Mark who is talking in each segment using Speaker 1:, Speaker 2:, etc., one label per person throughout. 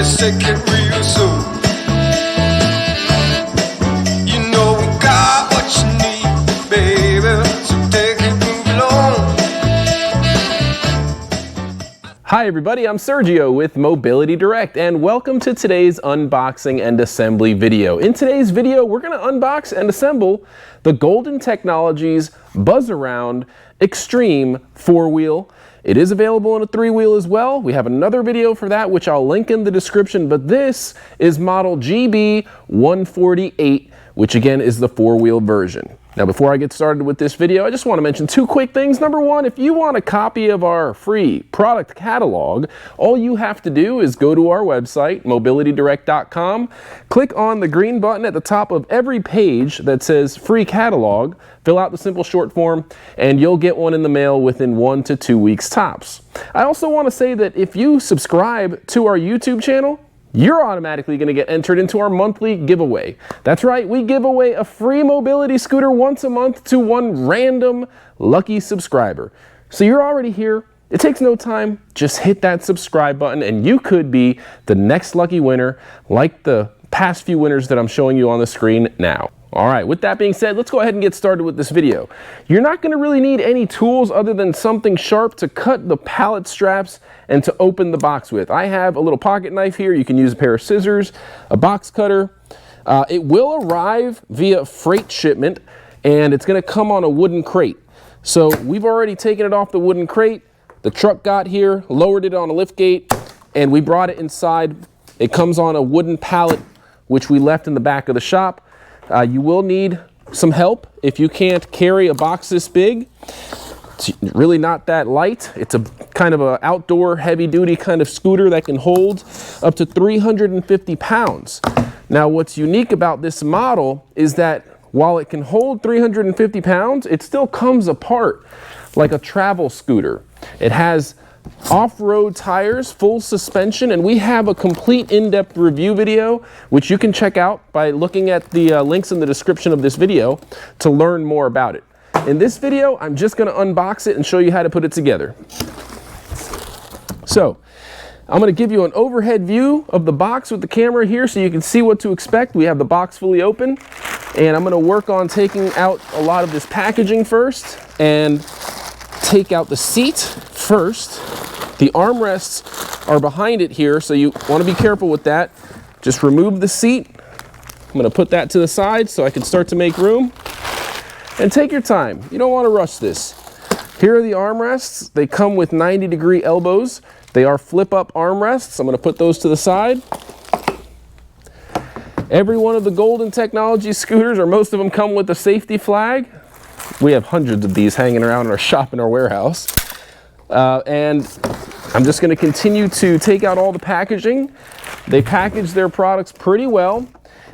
Speaker 1: just take it real soon. You know we got what you need, baby, so take it, move along.
Speaker 2: Hi everybody, I'm Sergio with Mobility Direct and welcome to today's unboxing and assembly video. In today's video, we're going to unbox and assemble the Golden Technologies Buzzaround Extreme 4-wheel. It is available in a 3-wheel as well. We have another video for that, which I'll link in the description, but this is model GB148, which again is the 4-wheel version. Now, before I get started with this video, I just want to mention two quick things. Number one, if you want a copy of our free product catalog, all you have to do is go to our website, mobilitydirect.com, click on the green button at the top of every page that says free catalog, fill out the simple short form, and you'll get one in the mail within 1 to 2 weeks tops. I also want to say that if you subscribe to our YouTube channel, you're automatically going to get entered into our monthly giveaway. That's right, we give away a free mobility scooter once a month to one random lucky subscriber. So you're already here. It takes no time. Just hit that subscribe button and you could be the next lucky winner, like the past few winners that I'm showing you on the screen now. All right, with that being said, let's go ahead and get started with this video. You're not going to really need any tools other than something sharp to cut the pallet straps and to open the box with. I have a little pocket knife here. You can use a pair of scissors, a box cutter. It will arrive via freight shipment and it's going to come on a wooden crate. So we've already taken it off the wooden crate. The truck got here, lowered it on a lift gate, and we brought it inside. It comes on a wooden pallet, which we left in the back of the shop. You will need some help if you can't carry a box this big. It's really not that light. It's a kind of an outdoor heavy-duty kind of scooter that can hold up to 350 pounds. Now, what's unique about this model is that while it can hold 350 pounds, it still comes apart like a travel scooter. It has off-road tires, full suspension, and we have a complete in-depth review video, which you can check out by looking at the links in the description of this video to learn more about it. In this video, I'm just going to unbox it and show you how to put it together. So, I'm going to give you an overhead view of the box with the camera here so you can see what to expect. We have the box fully open, and I'm going to work on taking out a lot of this packaging first and take out the seat first. The armrests are behind it here, so you want to be careful with that. Just remove the seat. I'm going to put that to the side so I can start to make room. And take your time. You don't want to rush this. Here are the armrests. They come with 90-degree elbows. They are flip-up armrests. I'm going to put those to the side. Every one of the Golden Technology scooters, or most of them, come with a safety flag. We have hundreds of these hanging around in our shop in our warehouse. And I'm just going to continue to take out all the packaging. They package their products pretty well.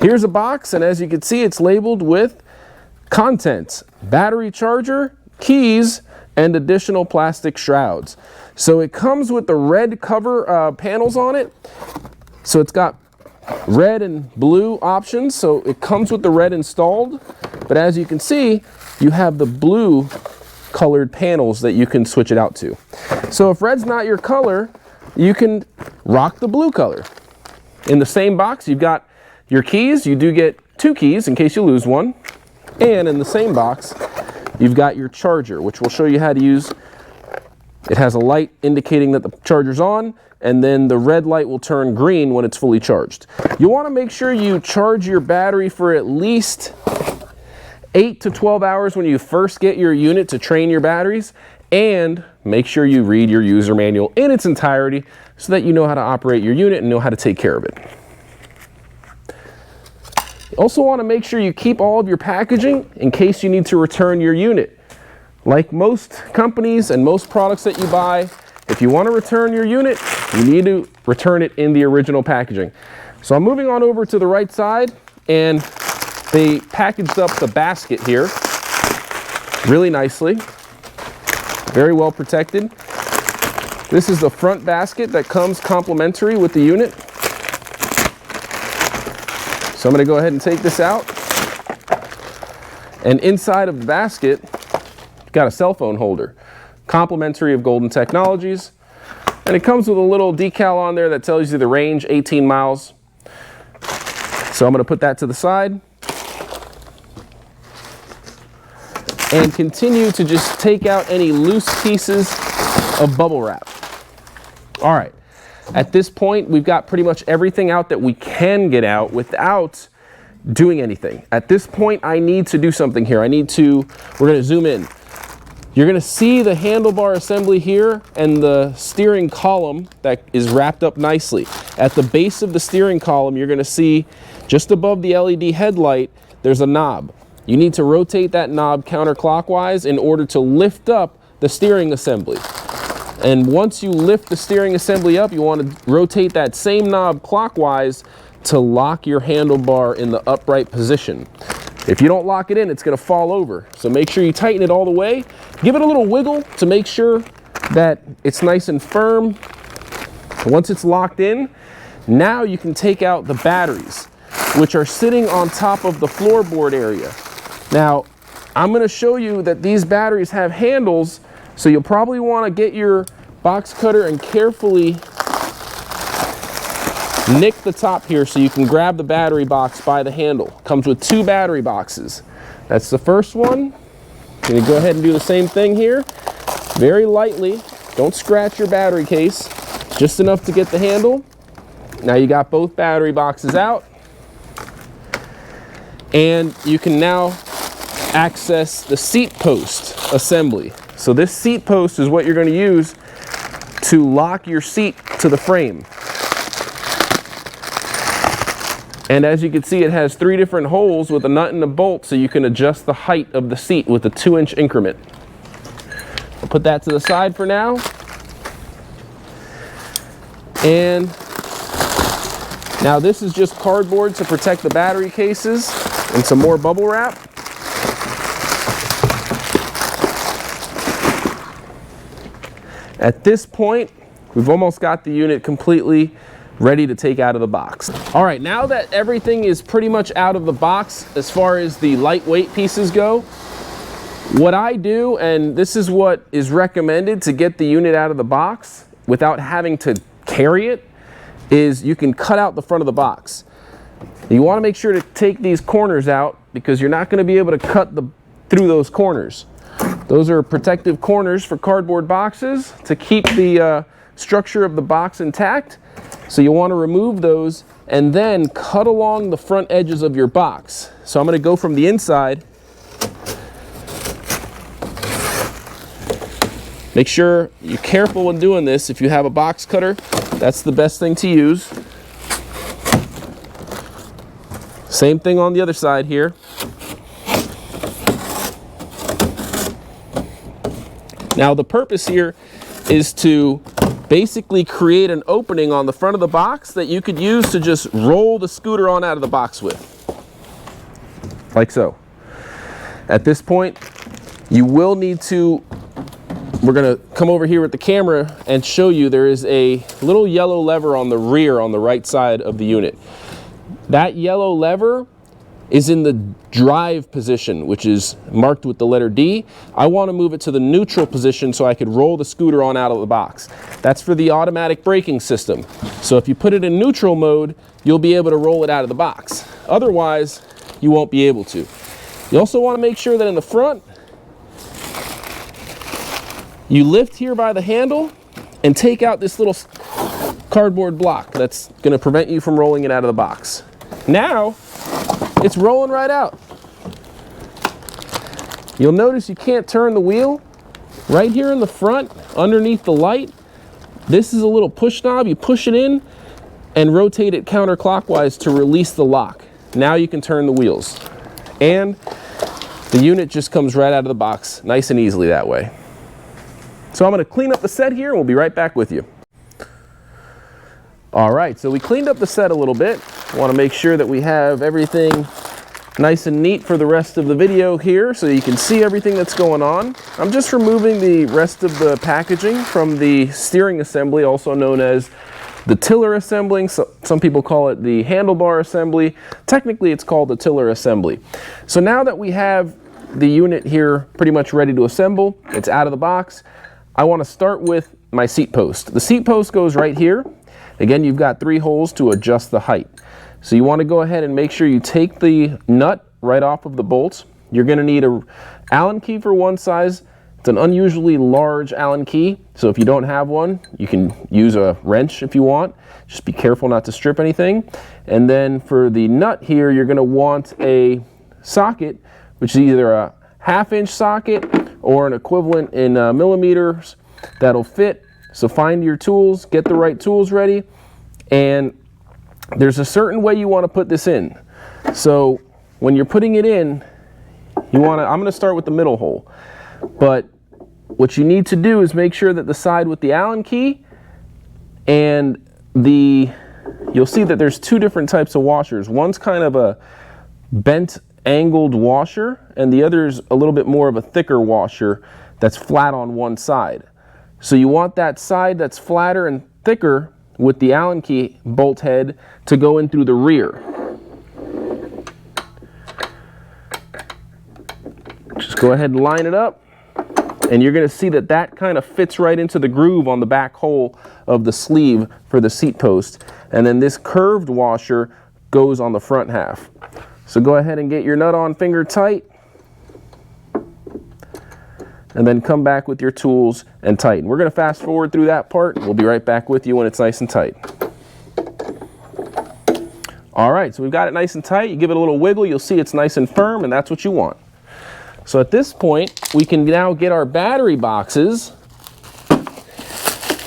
Speaker 2: Here's a box, and as you can see, it's labeled with contents: battery charger, keys, and additional plastic shrouds. So it comes with the red cover panels on it. So it's got red and blue options. So it comes with the red installed. But as you can see, you have the blue colored panels that you can switch it out to. So if red's not your color, you can rock the blue color. In the same box, you've got your keys. You do get 2 keys in case you lose one. And in the same box, you've got your charger, which we'll show you how to use. It has a light indicating that the charger's on, and then the red light will turn green when it's fully charged. You want to make sure you charge your battery for at least 8 to 12 hours when you first get your unit to train your batteries, and make sure you read your user manual in its entirety so that you know how to operate your unit and know how to take care of it. You also want to make sure you keep all of your packaging in case you need to return your unit. Like most companies and most products that you buy, if you want to return your unit, you need to return it in the original packaging. So I'm moving on over to the right side, and they packaged up the basket here really nicely, very well protected. This is the front basket that comes complimentary with the unit. So I'm going to go ahead and take this out. And inside of the basket, got a cell phone holder, complimentary of Golden Technologies. And it comes with a little decal on there that tells you the range, 18 miles. So I'm going to put that to the side. And continue to just take out any loose pieces of bubble wrap. All right, at this point, we've got pretty much everything out that we can get out without doing anything. At this point, I need to do something here. We're gonna zoom in. You're gonna see the handlebar assembly here and the steering column that is wrapped up nicely. At the base of the steering column, you're gonna see just above the LED headlight, there's a knob. You need to rotate that knob counterclockwise in order to lift up the steering assembly. And once you lift the steering assembly up, you want to rotate that same knob clockwise to lock your handlebar in the upright position. If you don't lock it in, it's going to fall over. So make sure you tighten it all the way. Give it a little wiggle to make sure that it's nice and firm. Once it's locked in, now you can take out the batteries, which are sitting on top of the floorboard area. Now, I'm going to show you that these batteries have handles, so you'll probably want to get your box cutter and carefully nick the top here so you can grab the battery box by the handle. Comes with 2 battery boxes. That's the first one. I'm going to go ahead and do the same thing here. Very lightly. Don't scratch your battery case. Just enough to get the handle. Now you got both battery boxes out. And you can now access the seat post assembly. So this seat post is what you're going to use to lock your seat to the frame. And as you can see, it has 3 different holes with a nut and a bolt, so you can adjust the height of the seat with a 2-inch increment. I'll put that to the side for now. And now this is just cardboard to protect the battery cases and some more bubble wrap. At this point, we've almost got the unit completely ready to take out of the box. All right, now that everything is pretty much out of the box as far as the lightweight pieces go, what I do, and this is what is recommended to get the unit out of the box without having to carry it, is you can cut out the front of the box. You want to make sure to take these corners out because you're not going to be able to cut through those corners. Those are protective corners for cardboard boxes to keep the structure of the box intact. So you want to remove those and then cut along the front edges of your box. So I'm going to go from the inside. Make sure you're careful when doing this. If you have a box cutter, that's the best thing to use. Same thing on the other side here. Now the purpose here is to basically create an opening on the front of the box that you could use to just roll the scooter on out of the box with. Like so. At this point, you will need to, we're going to come over here with the camera and show you there is a little yellow lever on the rear on the right side of the unit. That yellow lever is in the drive position, which is marked with the letter D. I want to move it to the neutral position so I could roll the scooter on out of the box. That's for the automatic braking system. So if you put it in neutral mode, you'll be able to roll it out of the box. Otherwise, you won't be able to. You also want to make sure that in the front, you lift here by the handle and take out this little cardboard block that's going to prevent you from rolling it out of the box. Now, it's rolling right out. You'll notice you can't turn the wheel. Right here in the front, underneath the light, this is a little push knob. You push it in and rotate it counterclockwise to release the lock. Now you can turn the wheels. And the unit just comes right out of the box, nice and easily that way. So I'm going to clean up the set here and we'll be right back with you. All right, so we cleaned up the set a little bit. Want to make sure that we have everything nice and neat for the rest of the video here so you can see everything that's going on. I'm just removing the rest of the packaging from the steering assembly, also known as the tiller assembly. So some people call it the handlebar assembly. Technically, it's called the tiller assembly. So now that we have the unit here pretty much ready to assemble, it's out of the box, I want to start with my seat post. The seat post goes right here. Again, you've got 3 holes to adjust the height. So you want to go ahead and make sure you take the nut right off of the bolts. You're going to need a Allen key for one size. It's an unusually large Allen key, so if you don't have one, you can use a wrench if you want. Just be careful not to strip anything. And then for the nut here, you're going to want a socket, which is either a 1/2 inch socket or an equivalent in millimeters that'll fit. So find your tools, get the right tools ready, and there's a certain way you want to put this in. So when you're putting it in, I'm going to start with the middle hole. But what you need to do is make sure that the side with the Allen key and you'll see that there's 2 different types of washers. One's kind of a bent angled washer, and the other's a little bit more of a thicker washer that's flat on one side. So you want that side that's flatter and thicker with the Allen key bolt head to go in through the rear. Just go ahead and line it up, and you're going to see that that kind of fits right into the groove on the back hole of the sleeve for the seat post, and then this curved washer goes on the front half. So go ahead and get your nut on finger tight, and then come back with your tools and tighten. We're going to fast forward through that part. We'll be right back with you when it's nice and tight. All right, so we've got it nice and tight. You give it a little wiggle, you'll see it's nice and firm, and that's what you want. So at this point, we can now get our battery boxes.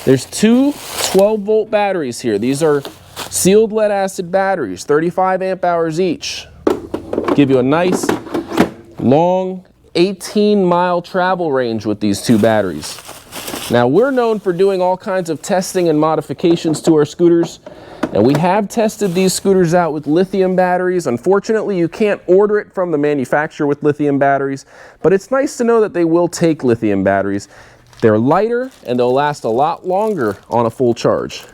Speaker 2: There's 2 12-volt batteries here. These are sealed lead acid batteries, 35 amp hours each. Give you a nice, long, 18-mile travel range with these 2 batteries. Now, we're known for doing all kinds of testing and modifications to our scooters, and we have tested these scooters out with lithium batteries. Unfortunately, you can't order it from the manufacturer with lithium batteries, but it's nice to know that they will take lithium batteries. They're lighter, and they'll last a lot longer on a full charge.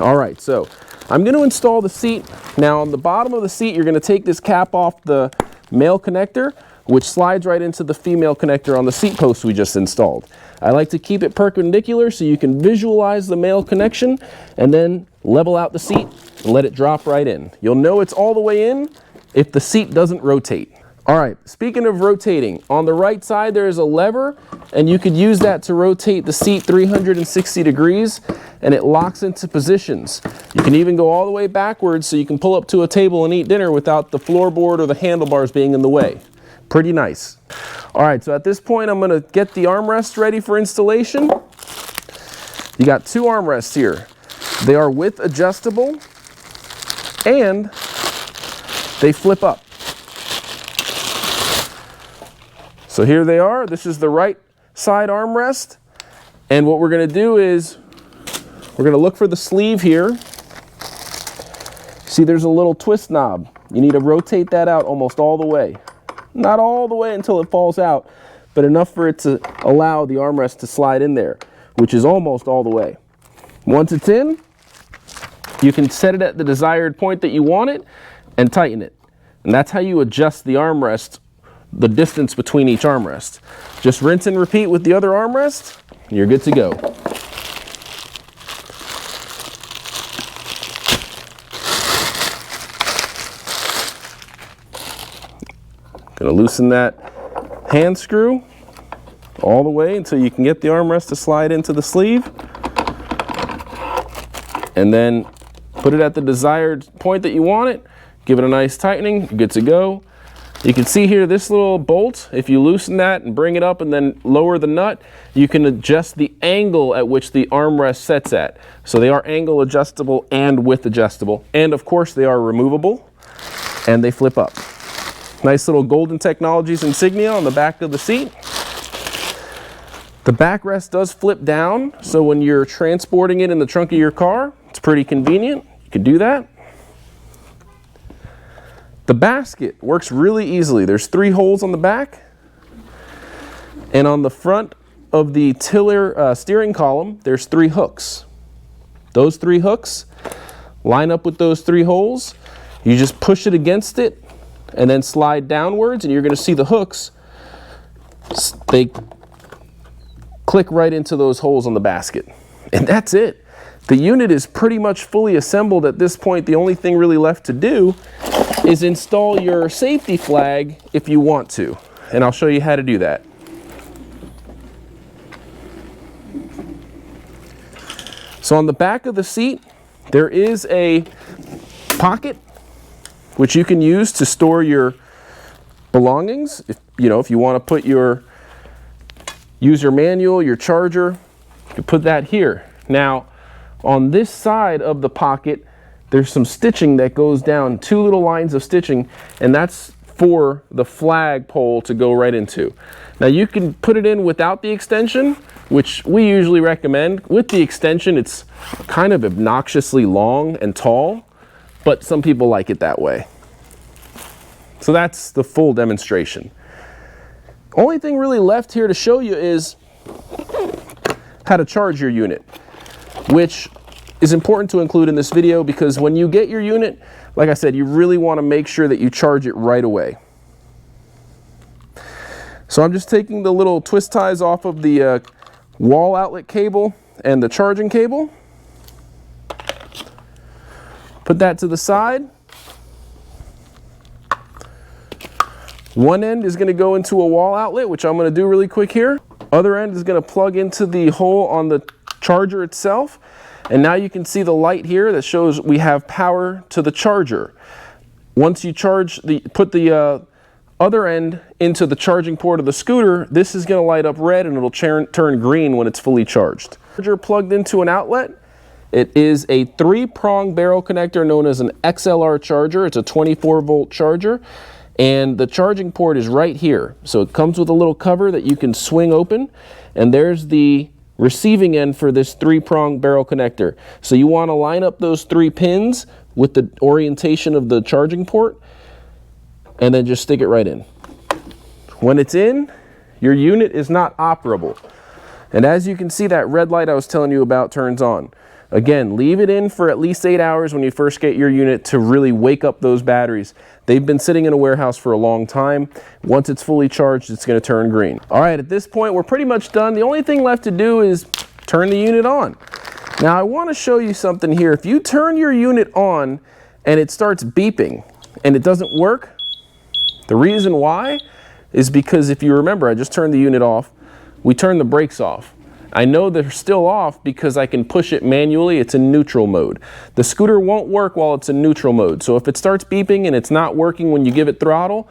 Speaker 2: All right, so I'm going to install the seat. Now, on the bottom of the seat, you're going to take this cap off the male connector, which slides right into the female connector on the seat post we just installed. I like to keep it perpendicular so you can visualize the male connection, and then level out the seat and let it drop right in. You'll know it's all the way in if the seat doesn't rotate. All right, speaking of rotating, on the right side there is a lever, and you could use that to rotate the seat 360 degrees, and it locks into positions. You can even go all the way backwards so you can pull up to a table and eat dinner without the floorboard or the handlebars being in the way. Pretty nice. All right, so at this point I'm going to get the armrest ready for installation. You got 2 armrests here. They are width adjustable, and they flip up. So here they are. This is the right side armrest, and what we're going to do is we're going to look for the sleeve here. See, there's a little twist knob. You need to rotate that out almost all the way. Not all the way until it falls out, but enough for it to allow the armrest to slide in there, which is almost all the way. Once it's in, you can set it at the desired point that you want it and tighten it. And that's how you adjust the armrest, the distance between each armrest. Just rinse and repeat with the other armrest, and you're good to go. Gonna loosen that hand screw all the way until you can get the armrest to slide into the sleeve, and then put it at the desired point that you want it. Give it a nice tightening, you're good to go. You can see here this little bolt, if you loosen that and bring it up and then lower the nut, you can adjust the angle at which the armrest sets at. So they are angle adjustable and width adjustable, and of course they are removable, and they flip up. Nice little Golden Technologies insignia on the back of the seat. The backrest does flip down, so when you're transporting it in the trunk of your car, it's pretty convenient. You can do that. The basket works really easily. There's 3 holes on the back, and on the front of the tiller steering column, there's 3 hooks. Those 3 hooks line up with those 3 holes. You just push it against it and then slide downwards, and you're going to see the hooks, they click right into those holes on the basket. And that's it. The unit is pretty much fully assembled at this point. The only thing really left to do is install your safety flag if you want to. And I'll show you how to do that. So on the back of the seat, there is a pocket which you can use to store your belongings. If you want to put your user manual, your charger, you can put that here. Now, on this side of the pocket, there's some stitching that goes down, 2 little lines of stitching, and that's for the flag pole to go right into. Now you can put it in without the extension, which we usually recommend. With the extension, it's kind of obnoxiously long and tall, but some people like it that way. So that's the full demonstration. Only thing really left here to show you is how to charge your unit, which is important to include in this video because when you get your unit, like I said, you really want to make sure that you charge it right away. So I'm just taking the little twist ties off of the wall outlet cable and the charging cable. Put that to the side. One end is going to go into a wall outlet, which I'm going to do really quick here. Other end is going to plug into the hole on the charger itself. And now you can see the light here that shows we have power to the charger. Once you put the other end into the charging port of the scooter, this is going to light up red and it'll turn green when it's fully charged. Charger plugged into an outlet. It is a 3-prong barrel connector known as an XLR charger. It's a 24-volt charger. And the charging port is right here. So it comes with a little cover that you can swing open. And there's the receiving end for this 3-prong barrel connector. So you want to line up those 3 pins with the orientation of the charging port and then just stick it right in. When it's in, your unit is not operable. And as you can see, that red light I was telling you about turns on. Again, leave it in for at least 8 hours when you first get your unit to really wake up those batteries. They've been sitting in a warehouse for a long time. Once it's fully charged, it's going to turn green. All right, at this point, we're pretty much done. The only thing left to do is turn the unit on. Now, I want to show you something here. If you turn your unit on and it starts beeping and it doesn't work, the reason why is because if you remember, I just turned the unit off. We turned the brakes off. I know they're still off because I can push it manually. It's in neutral mode. The scooter won't work while it's in neutral mode. So if it starts beeping and it's not working when you give it throttle,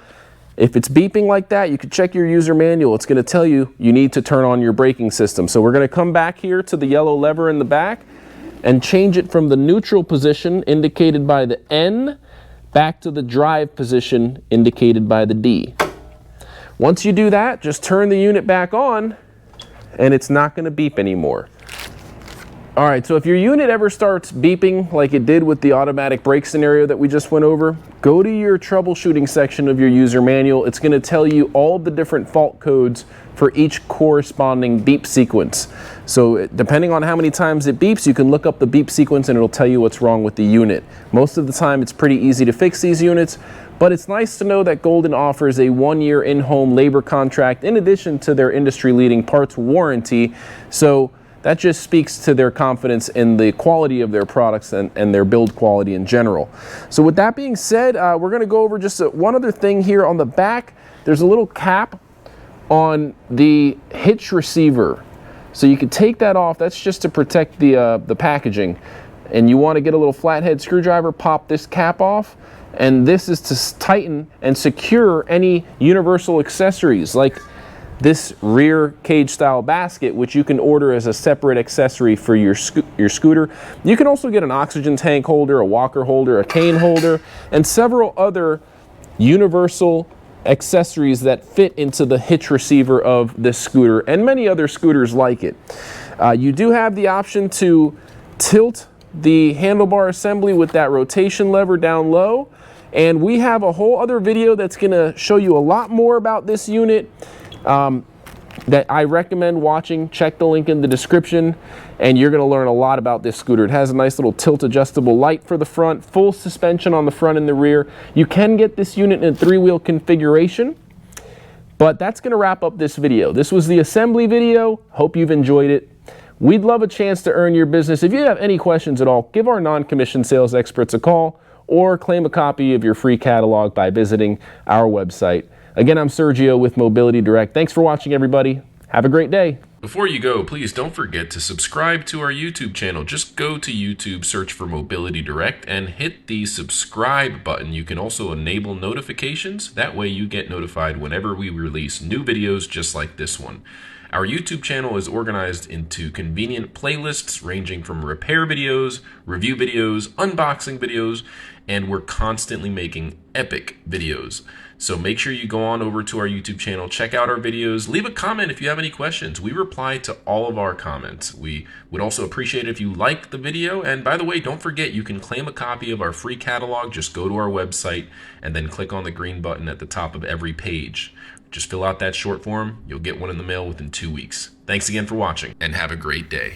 Speaker 2: if it's beeping like that, you can check your user manual. It's going to tell you you need to turn on your braking system. So we're going to come back here to the yellow lever in the back and change it from the neutral position indicated by the N back to the drive position indicated by the D. Once you do that, just turn the unit back on and it's not going to beep anymore. All right, so if your unit ever starts beeping like it did with the automatic brake scenario that we just went over, go to your troubleshooting section of your user manual. It's going to tell you all the different fault codes for each corresponding beep sequence. So depending on how many times it beeps, you can look up the beep sequence and it'll tell you what's wrong with the unit. Most of the time it's pretty easy to fix these units, but it's nice to know that Golden offers a 1-year in-home labor contract in addition to their industry-leading parts warranty. So that just speaks to their confidence in the quality of their products and their build quality in general. So with that being said, we're going to go over just one other thing here on the back. There's a little cap on the hitch receiver. So you can take that off. That's just to protect the packaging. And you want to get a little flathead screwdriver, pop this cap off. And this is to tighten and secure any universal accessories like this rear cage style basket, which you can order as a separate accessory for your scooter. You can also get an oxygen tank holder, a walker holder, a cane holder, and several other universal accessories that fit into the hitch receiver of this scooter and many other scooters like it. You do have the option to tilt the handlebar assembly with that rotation lever down low, and we have a whole other video that's going to show you a lot more about this unit that I recommend watching. Check the link in the description and you're going to learn a lot about this scooter. It has a nice little tilt adjustable light for the front, full suspension on the front and the rear. You can get this unit in a 3-wheel configuration, But that's going to wrap up this video. This was the assembly video. Hope you've enjoyed it. We'd love a chance to earn your business. If you have any questions at all, give our non-commissioned sales experts a call or claim a copy of your free catalog by visiting our website. Again, I'm Sergio with Mobility Direct. Thanks for watching, everybody. Have a great day.
Speaker 3: Before you go, please don't forget to subscribe to our YouTube channel. Just go to YouTube, search for Mobility Direct, and hit the subscribe button. You can also enable notifications. That way you get notified whenever we release new videos just like this one. Our YouTube channel is organized into convenient playlists ranging from repair videos, review videos, unboxing videos, and we're constantly making epic videos. So make sure you go on over to our YouTube channel, check out our videos, leave a comment if you have any questions. We reply to all of our comments. We would also appreciate it if you like the video. And by the way, don't forget, you can claim a copy of our free catalog. Just go to our website and then click on the green button at the top of every page. Just fill out that short form. You'll get one in the mail within 2 weeks. Thanks again for watching and have a great day.